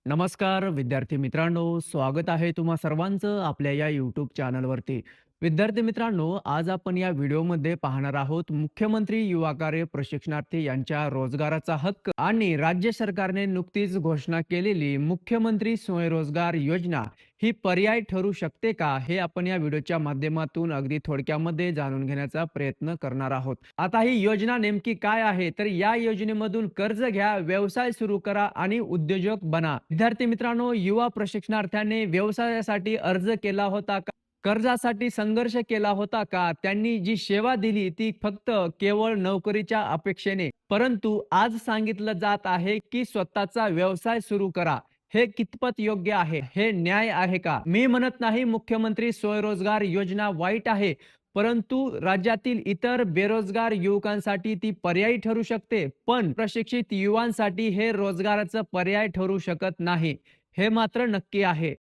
नमस्कार विद्यार्थी मित्रांनो, स्वागत आहे तुम्हा सर्वांचं आपल्या या यूट्यूब चॅनलवरती. विद्यार्थी मित्रांनो, आज आपण या व्हिडिओमध्ये पाहणार आहोत मुख्यमंत्री युवा कार्य प्रशिक्षणार्थी यांच्या रोजगाराचा हक्क आणि राज्य सरकारने नुकतीच घोषणा केलेली मुख्यमंत्री स्वयंरोजगार योजना ही पर्याय ठरू शकते का, हे आपण या व्हिडिओच्या माध्यमातून अगदी थोडक्यामध्ये जाणून घेण्याचा प्रयत्न करणार आहोत. आता ही योजना नेमकी काय आहे, तर या योजनेमधून कर्ज घ्या, व्यवसाय सुरू करा आणि उद्योजक बना. विद्यार्थी मित्रांनो, युवा प्रशिक्षणार्थ्याने व्यवसायासाठी अर्ज केला होता का? कर्जासाठी संघर्ष केला होता का? त्यांनी जी सेवा दिली ती फक्त केवळ नोकरीच्या अपेक्षेने, परंतु आज सांगितलं जात आहे की स्वतःचा व्यवसाय सुरू करा. हे कितपत योग्य आहे? हे न्याय आहे का? मी म्हणत नाही मुख्यमंत्री स्वयंरोजगार योजना वाईट आहे, परंतु राज्यातील इतर बेरोजगार युवकांसाठी ती पर्यायी ठरू शकते. पण प्रशिक्षित युवांसाठी हे रोजगाराचं पर्याय ठरू शकत नाही. हे मात्र नक्की आहे.